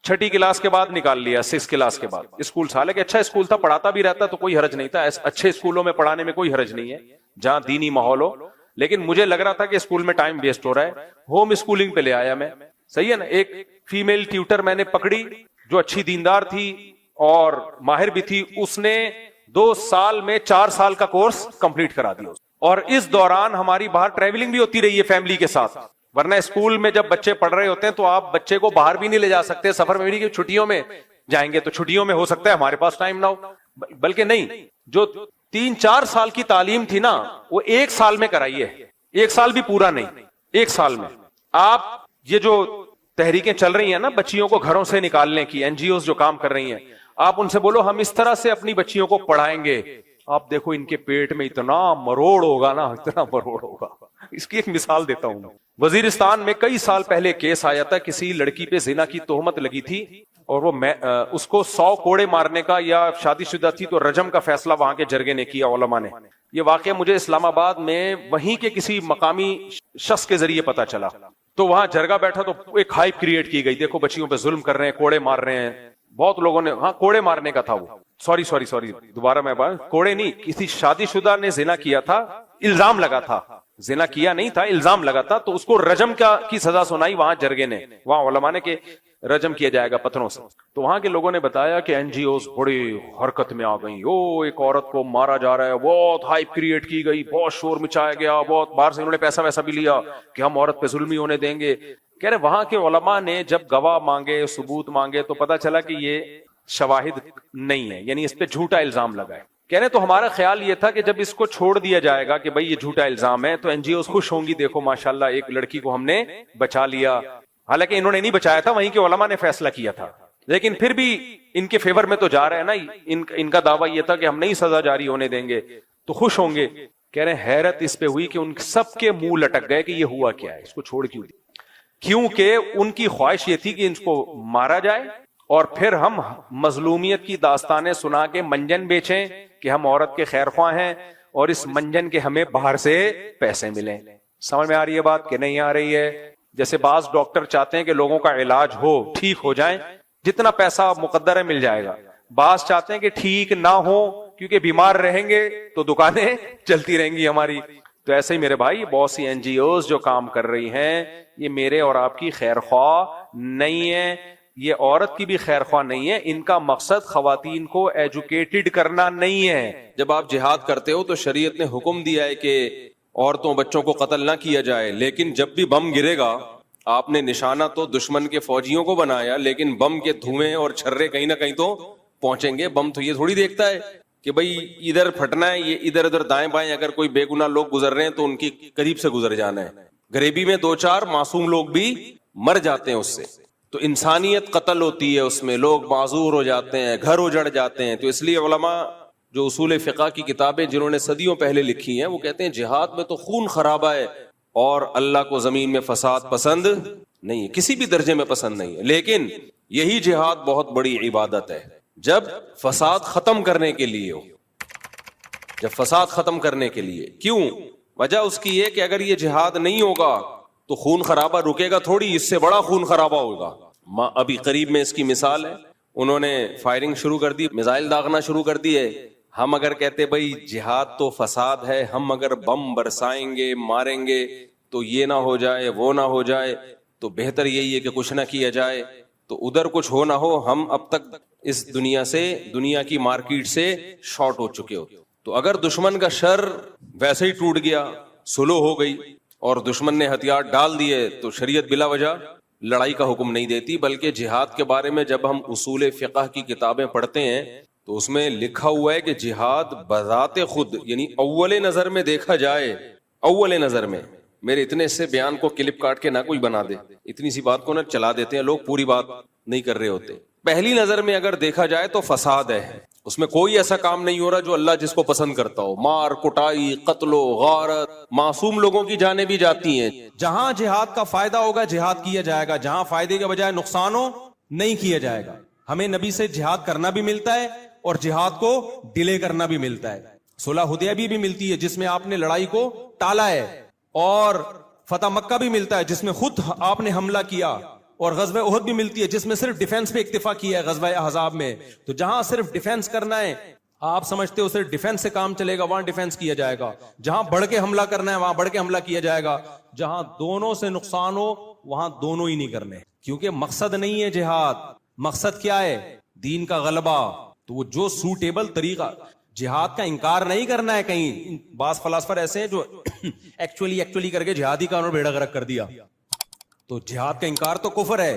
6ٹھی کلاس کے بعد نکال لیا, 6 کلاس کے بعد اسکول تھا, لیکن اچھا اسکول تھا, پڑھاتا بھی رہتا تو کوئی حرج نہیں تھا. اچھے اسکولوں میں پڑھانے میں کوئی حرج نہیں ہے جہاں دینی ماحول ہو. لیکن مجھے لگ رہا تھا کہ اسکول میں ٹائم ویسٹ ہو رہا ہے, ہوم اسکولنگ پہ لے آیا میں. صحیح ہے نا. ایک فیمیل ٹیوٹر میں نے پکڑی جو اچھی دیندار تھی اور ماہر بھی تھی. اس نے 2 سال میں 4 سال کا کورس کمپلیٹ کرا دیا, اور اس دوران ہماری باہر ٹریولنگ بھی ہوتی رہی ہے فیملی کے ساتھ. ورنہ اسکول میں جب بچے پڑھ رہے ہوتے ہیں تو آپ بچے کو باہر بھی نہیں لے جا سکتے. سفر میں بھی چھٹیوں میں جائیں گے تو چھٹیوں میں ہو سکتا ہے ہمارے پاس ٹائم نہ ہو, بلکہ نہیں, جو 3-4 سال کی تعلیم تھی نا وہ 1 سال میں کرائیے. 1 سال بھی پورا نہیں, 1 سال میں. آپ یہ جو تحریکیں چل رہی ہیں نا بچیوں کو گھروں سے نکالنے کی, این جی اوز جو کام کر رہی ہیں, آپ ان سے بولو ہم اس طرح سے اپنی بچیوں کو پڑھائیں گے, آپ دیکھو ان کے پیٹ میں اتنا مروڑ ہوگا نا, اتنا مروڑ ہوگا. اس کی ایک مثال دیتا ہوں. وزیرستان میں کئی سال پہلے کیس آیا تھا, کسی لڑکی پہ زنا کی تہمت لگی تھی اور وہ اس کو 100 کوڑے مارنے کا, یا شادی شدہ تھی تو رجم کا فیصلہ وہاں کے جرگے نے کیا, علماء نے. یہ واقعہ مجھے اسلام آباد میں وہیں کے کسی مقامی شخص کے ذریعے پتا چلا. تو وہاں جرگہ بیٹھا تو ایک ہائپ کریٹ کی گئی, دیکھو بچیوں پہ ظلم کر رہے ہیں, کوڑے مار رہے ہیں. بہت لوگوں نے, ہاں کوڑے مارنے کا تھا وہ, سوری دوبارہ میں بات, کوڑے نہیں, کسی شادی شدہ نے زنا کیا تھا, الزام لگا تھا, زنا کیا نہیں تھا, الزام لگا تھا, تو اس کو رجم کی سزا سنائی وہاں جرگے نے, وہاں علماء نے کہ رجم کیا جائے گا پتھروں سے. تو وہاں کے لوگوں نے بتایا کہ این جی اوز بڑی حرکت میں آ گئی, ایک عورت کو مارا جا رہا ہے, بہت ہائپ کریٹ کی گئی, بہت شور مچایا گیا, بہت باہر سے انہوں نے پیسہ ویسا بھی لیا کہ ہم عورت پہ ظلم ہی ہونے دیں گے. کہہ رہے وہاں کے علماء نے جب گواہ مانگے, ثبوت مانگے, تو پتا چلا کہ یہ شواہد نہیں ہے, یعنی اس پہ جھوٹا الزام لگا ہے. کہہ رہے تو ہمارا خیال یہ تھا کہ جب اس کو چھوڑ دیا جائے گا کہ بھائی یہ جھوٹا الزام ہے تو این جی اوز خوش ہوں گی, دیکھو ماشاءاللہ ایک لڑکی کو ہم نے بچا لیا. حالانکہ انہوں نے نہیں بچایا تھا, وہیں کے علماء نے فیصلہ کیا تھا, لیکن پھر بھی ان کے فیور میں تو جا رہے ہیں نا. ان کا دعویٰ یہ تھا کہ ہم نہیں سزا جاری ہونے دیں گے, تو خوش ہوں گے. کہہ رہے حیرت اس پہ ہوئی کہ ان سب کے منہ لٹک گئے کہ یہ ہوا کیا ہے, اس کو چھوڑ کیوں دی. کیونکہ ان کی خواہش یہ تھی کہ ان کو مارا جائے اور پھر ہم مظلومیت کی داستانیں سنا کے منجن بیچیں کہ ہم عورت کے خیر خواہ ہیں, اور اس منجن کے ہمیں باہر سے پیسے ملیں. سمجھ میں آ رہی ہے بات کہ نہیں آ رہی ہے؟ جیسے بعض ڈاکٹر چاہتے ہیں کہ لوگوں کا علاج ہو, ٹھیک ہو جائیں, جتنا پیسہ مقدر ہے مل جائے گا. بعض چاہتے ہیں کہ ٹھیک نہ ہو کیونکہ بیمار رہیں گے تو دکانیں چلتی رہیں گی ہماری. تو ایسے ہی میرے بھائی بہت سی این جی اوز جو کام کر رہی ہیں, یہ میرے اور آپ کی خیر خواہ نہیں ہے, یہ عورت کی بھی خیر خواہ نہیں ہے. ان کا مقصد خواتین کو ایجوکیٹڈ کرنا نہیں ہے. جب آپ جہاد کرتے ہو تو شریعت نے حکم دیا ہے کہ عورتوں بچوں کو قتل نہ کیا جائے، لیکن جب بھی بم گرے گا آپ نے نشانہ تو دشمن کے فوجیوں کو بنایا، لیکن بم کے دھوئیں اور چھرے کہیں نہ کہیں تو پہنچیں گے. بم تو یہ تھوڑی دیکھتا ہے کہ بھئی ادھر پھٹنا ہے، یہ ادھر ادھر دائیں بائیں اگر کوئی بے گناہ لوگ گزر رہے ہیں تو ان کی قریب سے گزر جانا ہے. غریبی میں 2-4 معصوم لوگ بھی مر جاتے ہیں اس سے. تو انسانیت قتل ہوتی ہے، اس میں لوگ معذور ہو جاتے ہیں، گھر اجڑ جاتے ہیں. تو اس لیے علماء جو اصول فقہ کی کتابیں جنہوں نے صدیوں پہلے لکھی ہیں وہ کہتے ہیں جہاد میں تو خون خرابہ ہے اور اللہ کو زمین میں فساد پسند نہیں ہے، کسی بھی درجے میں پسند نہیں ہے. لیکن یہی جہاد بہت بڑی عبادت ہے جب فساد ختم کرنے کے لیے ہو، جب فساد ختم کرنے کے لیے. کیوں؟ وجہ اس کی یہ کہ اگر یہ جہاد نہیں ہوگا تو خون خرابہ رکے گا تھوڑی، اس سے بڑا خون خرابہ ہوگا. ابھی قریب میں اس کی مثال ہے، انہوں نے فائرنگ شروع کر دی، میزائل داغنا شروع کر دیے. ہم اگر کہتے بھائی جہاد تو فساد ہے، ہم اگر بم برسائیں گے ماریں گے تو یہ نہ ہو جائے وہ نہ ہو جائے، تو بہتر یہی ہے کہ کچھ نہ کیا جائے. تو ادھر کچھ ہو نہ ہو، ہم اب تک اس دنیا کی مارکیٹ سے شارٹ ہو چکے ہو. تو اگر دشمن کا شر ویسے ہی ٹوٹ گیا، سلو ہو گئی اور دشمن نے ہتھیار ڈال دیے، تو شریعت بلا وجہ لڑائی کا حکم نہیں دیتی. بلکہ جہاد کے بارے میں جب ہم اصول فقہ کی کتابیں پڑھتے ہیں تو اس میں لکھا ہوا ہے کہ جہاد بذات خود، یعنی اول نظر میں دیکھا جائے، اول نظر میں، میرے اتنے سے بیان کو کلپ کاٹ کے نہ کوئی بنا دے، اتنی سی بات کو نہ چلا دیتے ہیں لوگ، پوری بات نہیں کر رہے ہوتے. پہلی نظر میں اگر دیکھا جائے تو فساد ہے، اس میں کوئی ایسا کام نہیں ہو رہا جو اللہ جس کو پسند کرتا ہو. مار کٹائی، قتل و غارت، معصوم لوگوں کی جانیں بھی جاتی ہیں. جہاں جہاد کا فائدہ ہوگا جہاد کیا جائے گا، جہاں فائدے کے بجائے نقصان ہو نہیں کیا جائے گا. ہمیں نبی سے جہاد کرنا بھی ملتا ہے اور جہاد کو ڈیلے کرنا بھی ملتا ہے. صلح حدیبیہ بھی ملتی ہے جس میں آپ نے لڑائی کو ٹالا ہے، اور فتح مکہ بھی ملتا ہے جس میں خود آپ نے حملہ کیا، اور غزوہ احد بھی ملتی ہے جس میں صرف ڈیفنس پہ اکتفا کیا ہے غزوہ احزاب میں. تو جہاں صرف ڈیفنس کرنا ہے، آپ سمجھتے ہو صرف ڈیفنس سے کام چلے گا، وہاں ڈیفنس کیا جائے گا. جہاں بڑھ کے حملہ کرنا ہے وہاں بڑھ کے حملہ کیا جائے گا. جہاں دونوں سے نقصان ہو وہاں دونوں ہی نہیں کرنے، کیونکہ مقصد نہیں ہے جہاد. مقصد کیا ہے؟ دین کا غلبہ. تو وہ جو سوٹیبل طریقہ، جہاد کا انکار نہیں کرنا ہے. کہیں بعض فلاسفر ایسے ہیں جو ایکچولی کر کے جہادی کا انہوں نے بیڑا غرق کر دیا. تو جہاد کا انکار تو کفر ہے.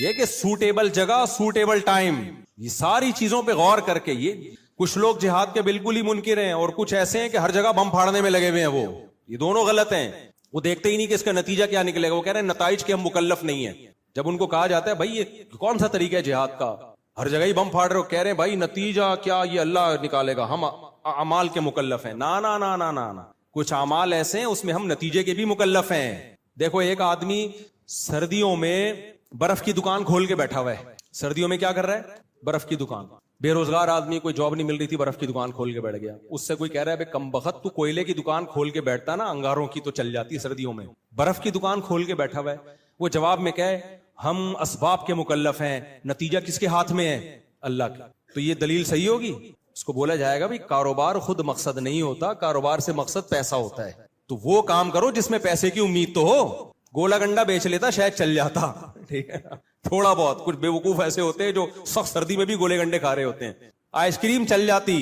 یہ کہ سوٹیبل جگہ، سوٹیبل ٹائم، یہ ساری چیزوں پہ غور کر کے. یہ کچھ لوگ جہاد کے بالکل ہی منکر ہیں اور کچھ ایسے ہیں کہ ہر جگہ بم پھاڑنے میں لگے ہوئے ہیں. وہ یہ دونوں غلط ہیں. وہ دیکھتے ہی نہیں کہ اس کا نتیجہ کیا نکلے گا. وہ کہہ رہے ہیں نتائج کے ہم مکلف نہیں ہیں. جب ان کو کہا جاتا ہے بھائی یہ کون سا طریقہ ہے جہاد کا، ہر جگہ ہی بم پھاڑ رہے ہو، کہہ رہے ہیں بھائی نتیجہ کیا یہ اللہ نکالے گا، ہم اعمال کے مکلف ہیں. نا نا نا نا نا نا، کچھ اعمال ایسے ہیں اس میں ہم نتیجے کے بھی مکلف ہیں. دیکھو ایک آدمی سردیوں میں برف کی دکان کھول کے بیٹھا ہوا ہے. سردیوں میں کیا کر رہا ہے؟ برف کی دکان. بے روزگار آدمی، کوئی جاب نہیں مل رہی تھی، برف کی دکان کھول کے بیٹھ گیا. اس سے کوئی کہہ رہا ہے بے کم بخت، تو کوئلے کی دکان کھول کے بیٹھتا نا، انگاروں کی تو چل جاتی سردیوں میں، برف کی دکان کھول کے بیٹھا ہوا ہے. وہ جواب میں کہے ہم اسباب کے مکلف ہیں، نتیجہ کس کے ہاتھ میں ہے؟ اللہ کا. تو یہ دلیل صحیح ہوگی؟ اس کو بولا جائے گا بھائی کاروبار خود مقصد نہیں ہوتا، کاروبار سے مقصد پیسہ ہوتا ہے. تو وہ کام کرو جس میں پیسے کی امید تو ہو. گولا گنڈا بیچ لیتا شاید چل جاتا، ٹھیک ہے، تھوڑا بہت. کچھ بیوقوف ایسے ہوتے ہیں جو سخت سردی میں بھی گولے گنڈے کھا رہے ہوتے ہیں. آئس کریم چل جاتی،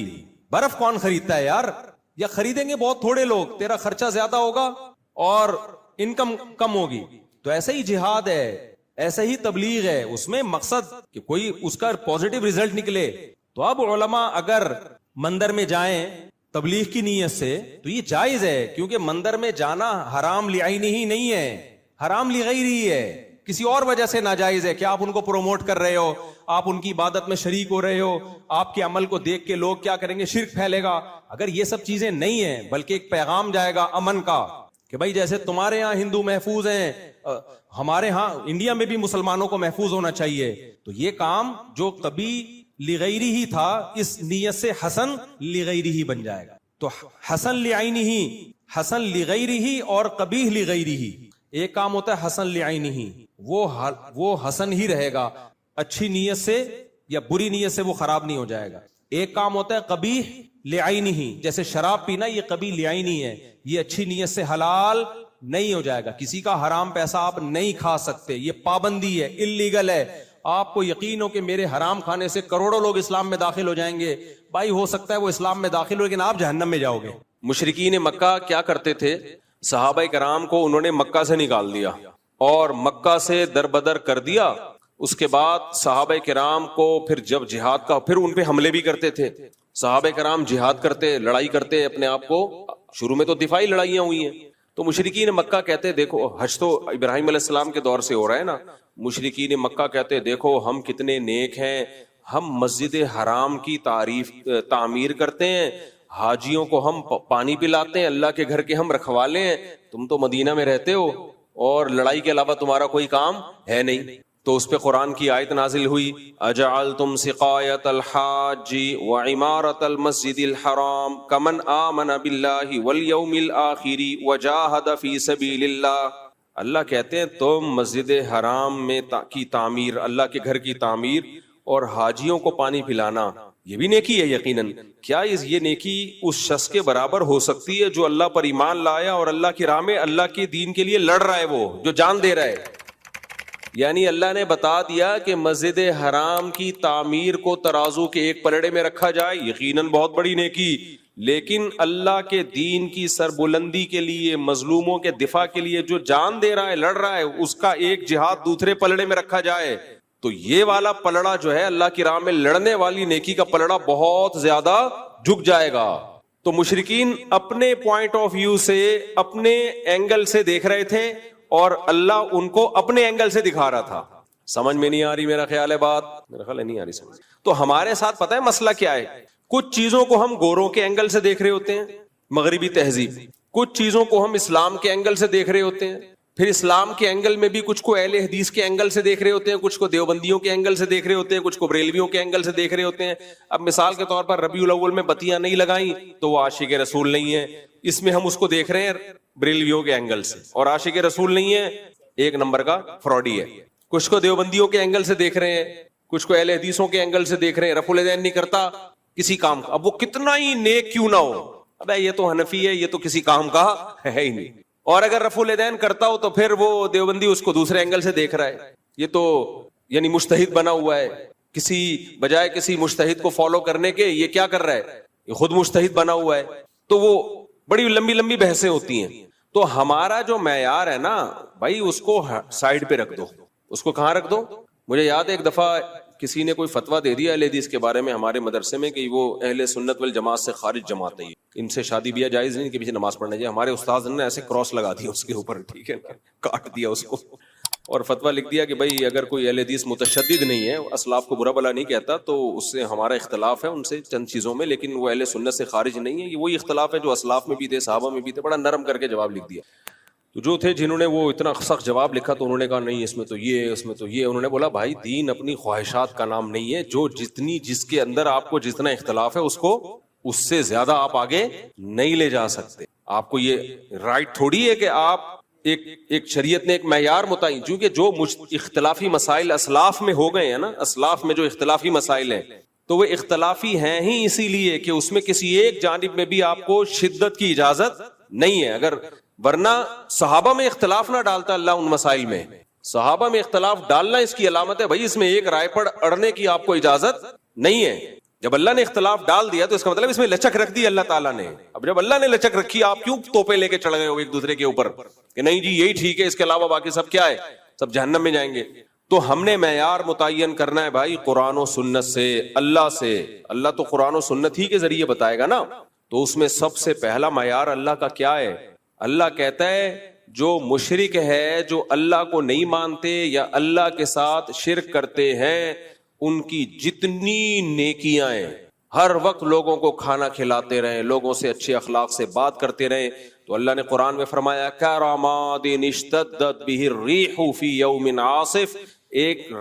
برف کون خریدتا ہے یار؟ یا خریدیں گے بہت تھوڑے لوگ، تیرا خرچہ زیادہ ہوگا اور انکم کم ہوگی. تو ایسے ہی جہاد ہے، ایسے ہی تبلیغ ہے، اس میں مقصد کہ کوئی اس کا پازیٹیو ریزلٹ نکلے. تو اب علماء اگر مندر میں جائیں تبلیغ کی نیت سے تو یہ جائز ہے، کیونکہ مندر میں جانا حرام لعینہ ہی نہیں ہے، حرام لغیرہ ہی ہے. کسی اور وجہ سے ناجائز ہے کہ آپ ان کو پروموٹ کر رہے ہو، آپ ان کی عبادت میں شریک ہو رہے ہو، آپ کے عمل کو دیکھ کے لوگ کیا کریں گے؟ شرک پھیلے گا. اگر یہ سب چیزیں نہیں ہیں بلکہ ایک پیغام جائے گا امن کا کہ بھائی جیسے تمہارے ہاں ہندو محفوظ ہیں، ہمارے ہاں انڈیا میں بھی مسلمانوں کو محفوظ ہونا چاہیے. تو یہ کام جو کبھی لغیرہ ہی تھا اس نیت سے حسن لغیرہ ہی بن جائے گا. تو حسن لعینہ ہی، حسن لغیرہ ہی اور قبیح لغیرہ ہی. ایک کام ہوتا ہے حسن لعینہ ہی، وہ حسن ہی رہے گا، اچھی نیت سے یا بری نیت سے وہ خراب نہیں ہو جائے گا. ایک کام ہوتا ہے قبیح لعینہ ہی، جیسے شراب پینا یہ قبیح لعینہ ہے، یہ اچھی نیت سے حلال نہیں ہو جائے گا. کسی کا حرام پیسہ آپ نہیں کھا سکتے، یہ پابندی ہے، اللیگل ہے. آپ کو یقین ہو کہ میرے حرام کھانے سے کروڑوں لوگ اسلام میں داخل ہو جائیں گے، بھائی ہو سکتا ہے وہ اسلام میں داخل ہو لیکن آپ جہنم میں جاؤ گے. مشرکین مکہ کیا کرتے تھے؟ صحابہ کرام کو انہوں نے مکہ سے نکال دیا اور مکہ سے دربدر کر دیا. اس کے بعد صحابہ کرام کو پھر جب جہاد کا پھر ان پہ حملے بھی کرتے تھے. صحابہ کرام جہاد کرتے, لڑائی کرتے اپنے آپ کو, شروع میں تو دفاعی لڑائیاں ہوئی ہیں. تو مشرکین مکہ کہتے دیکھو, حج تو ابراہیم علیہ السلام کے دور سے ہو رہا ہے نا, مشرکین مکہ کہتے دیکھو ہم کتنے نیک ہیں, ہم مسجد حرام کی تعمیر کرتے ہیں, حاجیوں کو ہم پانی پلاتے ہیں, اللہ کے گھر کے ہم رکھوالے ہیں, تم تو مدینہ میں رہتے ہو اور لڑائی کے علاوہ تمہارا کوئی کام ہے نہیں. تو اس پہ قرآن کی آیت نازل ہوئی, اجعلتم سقایۃ الحاج وعمارۃ المسجد الحرام کمن آمن باللہ والیوم الآخر وجاہد فی سبیل اللہ. اللہ کہتے ہیں تم مسجد حرام میں کی تعمیر, اللہ کے گھر کی تعمیر اور حاجیوں کو پانی پلانا, یہ بھی نیکی ہے یقیناً. کیا یہ نیکی اس شخص کے برابر ہو سکتی ہے جو اللہ پر ایمان لایا اور اللہ کی راہ میں اللہ کے دین کے لیے لڑ رہا ہے, وہ جو جان دے رہا ہے. یعنی اللہ نے بتا دیا کہ مسجد حرام کی تعمیر کو ترازو کے ایک پلڑے میں رکھا جائے, یقیناً بہت بڑی نیکی, لیکن اللہ کے دین کی سربلندی کے لیے, مظلوموں کے دفاع کے لیے جو جان دے رہا ہے, لڑ رہا ہے, اس کا ایک جہاد دوسرے پلڑے میں رکھا جائے, تو یہ والا پلڑا جو ہے اللہ کی راہ میں لڑنے والی نیکی کا پلڑا بہت زیادہ جھک جائے گا. تو مشرکین اپنے پوائنٹ آف ویو سے, اپنے اینگل سے دیکھ رہے تھے اور اللہ ان کو اپنے اینگل سے دکھا رہا تھا. سمجھ میں نہیں آ رہی میرا خیال ہے بات, میرا خیال ہے نہیں آ رہی سمجھ. تو ہمارے ساتھ پتہ ہے مسئلہ کیا ہے, کچھ چیزوں کو ہم گوروں کے اینگل سے دیکھ رہے ہوتے ہیں, مغربی تہذیب, کچھ چیزوں کو ہم اسلام کے اینگل سے دیکھ رہے ہوتے ہیں, پھر اسلام کے اینگل میں بھی کچھ کو اہل حدیث کے اینگل سے دیکھ رہے ہوتے ہیں, کچھ کو دیوبندیوں کے اینگل سے دیکھ رہے ہوتے ہیں, کچھ کو بریلویوں کے اینگل سے دیکھ رہے ہوتے ہیں. اب مثال کے طور پر ربیع الاول میں بتیاں نہیں لگائیں تو وہ عاشق رسول نہیں ہے, اس میں ہم اس کو دیکھ رہے ہیں بریلویوں کے اینگل سے, اور عاشق رسول نہیں ہے, ایک نمبر کا فراڈی ہے. کچھ کو دیوبندیوں کے اینگل سے دیکھ رہے ہیں, کچھ کو اہل حدیثوں کے اینگل سے دیکھ رہے ہیں, رفع الیدین نہیں کرتا کسی کام کا, اب وہ کتنا ہی نیک کیوں نہ ہو, ابے یہ تو حنفی ہے, یہ تو کسی کام کا ہے ہی نہیں. اور اگر رفع الیدین کرتا ہو تو پھر وہ دیوبندی اس کو دوسرے اینگل سے دیکھ رہا ہے, یہ تو یعنی مجتہد بنا ہوا ہے, کسی بجائے کسی مجتہد کو فالو کرنے کے یہ کیا کر رہا ہے, یہ خود مجتہد بنا ہوا ہے. تو وہ بڑی لمبی لمبی بحثیں ہوتی ہیں. تو ہمارا جو معیار ہے نا بھائی, اس کو سائڈ پہ رکھ دو. اس کو کہاں رکھ دو؟ مجھے یاد ہے ایک دفعہ کسی نے کوئی فتویٰ دے دیا اہل حدیث کے بارے میں ہمارے مدرسے میں کہ وہ اہل سنت والجماعت سے خارج جماعت ہے, ان سے شادی بیاہ جائز نہیں, کہ پیچھے نماز پڑھنا چاہیے. ہمارے استاذ نے ایسے کراس لگا دیا اس کے اوپر, ٹھیک ہے, کاٹ دیا اس کو, اور فتویٰ لکھ دیا کہ بھائی اگر کوئی اہل حدیث متشدد نہیں ہے, اسلاف کو برا بلا نہیں کہتا, تو اس سے ہمارا اختلاف ہے ان سے چند چیزوں میں, لیکن وہ اہل سنت سے خارج نہیں ہے. یہ وہی اختلاف ہے جو اسلاف میں بھی تھے, صحابہ میں بھی تھے. بڑا نرم کر کے جواب لکھ دیا. تو جو تھے جنہوں نے وہ اتنا سخت جواب لکھا تو انہوں نے کہا نہیں اس میں تو یہ, اس میں تو یہ. انہوں نے بولا بھائی دین اپنی خواہشات کا نام نہیں ہے, جو جتنی جس کے اندر آپ کو جتنا اختلاف ہے اس کو اس سے زیادہ آپ آگے نہیں لے جا سکتے. آپ کو یہ رائٹ تھوڑی ہے کہ آپ ایک شریعت نے ایک معیار متعین, چونکہ جو اختلافی مسائل اسلاف میں ہو گئے ہیں نا, اسلاف میں جو اختلافی مسائل ہیں تو وہ اختلافی ہیں ہی اسی لیے کہ اس میں کسی ایک جانب میں بھی آپ کو شدت کی اجازت نہیں ہے. اگر ورنہ صحابہ میں اختلاف نہ ڈالتا اللہ ان مسائل میں, صحابہ میں اختلاف ڈالنا اس کی علامت ہے بھائی اس میں ایک رائے پر اڑنے کی آپ کو اجازت نہیں ہے. جب اللہ نے اختلاف ڈال دیا تو اس کا مطلب اس میں لچک رکھ دی اللہ تعالیٰ نے. اب جب اللہ نے لچک رکھی, آپ کیوں توپے لے کے چڑھ گئے ہو ایک دوسرے کے اوپر کہ نہیں جی یہی ٹھیک ہے, اس کے علاوہ باقی سب کیا ہے, سب جہنم میں جائیں گے. تو ہم نے معیار متعین کرنا ہے بھائی قرآن و سنت سے, اللہ سے. اللہ تو قرآن و سنت ہی کے ذریعے بتائے گا نا, تو اس میں سب سے پہلا معیار اللہ کا کیا ہے؟ اللہ کہتا ہے جو مشرک ہے, جو اللہ کو نہیں مانتے یا اللہ کے ساتھ شرک کرتے ہیں, ان کی جتنی نیکیاں ہیں, ہر وقت لوگوں کو کھانا کھلاتے رہیں, لوگوں سے اچھے اخلاق سے بات کرتے رہیں. تو اللہ نے قرآن میں فرمایا کراماد اشتدت به الریح فی یوم عاصف. ایک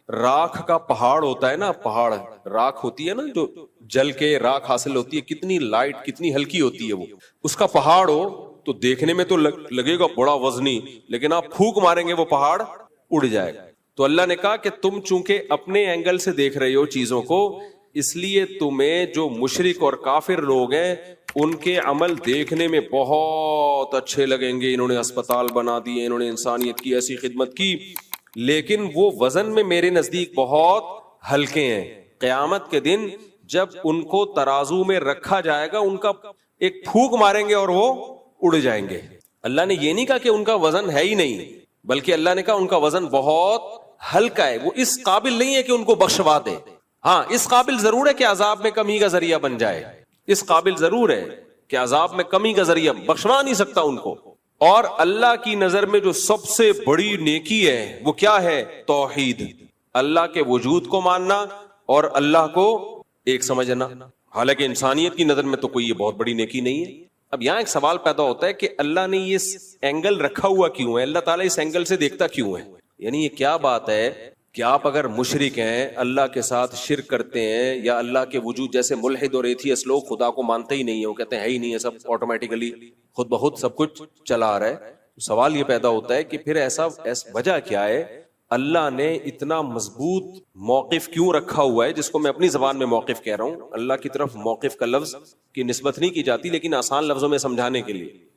راکھ کا پہاڑ ہوتا ہے نا, پہاڑ راکھ ہوتی ہے نا جو جل کے راکھ حاصل ہوتی ہے, کتنی لائٹ کتنی ہلکی ہوتی ہے وہ, اس کا پہاڑ ہو تو دیکھنے میں تو لگے گا بڑا وزنی, لیکن آپ پھونک ماریں گے وہ پہاڑ اڑ جائے گا. تو اللہ نے کہا کہ تم چونکہ اپنے اینگل سے دیکھ رہے ہو چیزوں کو, اس لیے تمہیں جو مشرک اور کافر لوگ ہیں ان کے عمل دیکھنے میں بہت اچھے لگیں گے. انہوں نے اسپتال بنا دیے, انہوں نے انسانیت کی ایسی خدمت کی, لیکن وہ وزن میں میرے نزدیک بہت ہلکے ہیں. قیامت کے دن جب ان کو ترازو میں رکھا جائے گا, ان کا ایک پھونک ماریں گے اور وہ اڑ جائیں گے. اللہ نے یہ نہیں کہا کہ ان کا وزن ہے ہی نہیں, بلکہ اللہ نے کہا ان کا وزن بہت ہلکا ہے, وہ اس قابل نہیں ہے کہ ان کو بخشوا دے. ہاں اس قابل ضرور ہے کہ عذاب میں کمی کا ذریعہ بن جائے, اس قابل ضرور ہے کہ عذاب میں کمی کا ذریعہ, بخشوا نہیں سکتا ان کو. اور اللہ کی نظر میں جو سب سے بڑی نیکی ہے وہ کیا ہے؟ توحید, اللہ کے وجود کو ماننا اور اللہ کو ایک سمجھنا. حالانکہ انسانیت کی نظر میں تو کوئی یہ بہت بڑی نیکی نہیں ہے. اب یہاں ایک سوال پیدا ہوتا ہے کہ اللہ نے یہ اینگل رکھا ہوا کیوں ہے, اللہ تعالیٰ اس اینگل سے دیکھتا کیوں ہے؟ یعنی یہ کیا بات ہے کہ آپ اگر مشرک ہیں, اللہ کے ساتھ شرک کرتے ہیں, یا اللہ کے وجود جیسے ملحد اور ایتھیسٹ لوگ خدا کو مانتے ہی نہیں ہیں, وہ کہتے ہیں ہے ہی نہیں ہے, سب آٹومیٹیکلی خود بخود سب کچھ چلا آ رہا ہے. سوال یہ پیدا ہوتا ہے کہ پھر ایسا وجہ کیا ہے, اللہ نے اتنا مضبوط موقف کیوں رکھا ہوا ہے, جس کو میں اپنی زبان میں موقف کہہ رہا ہوں. اللہ کی طرف موقف کا لفظ کی نسبت نہیں کی جاتی, لیکن آسان لفظوں میں سمجھانے کے لیے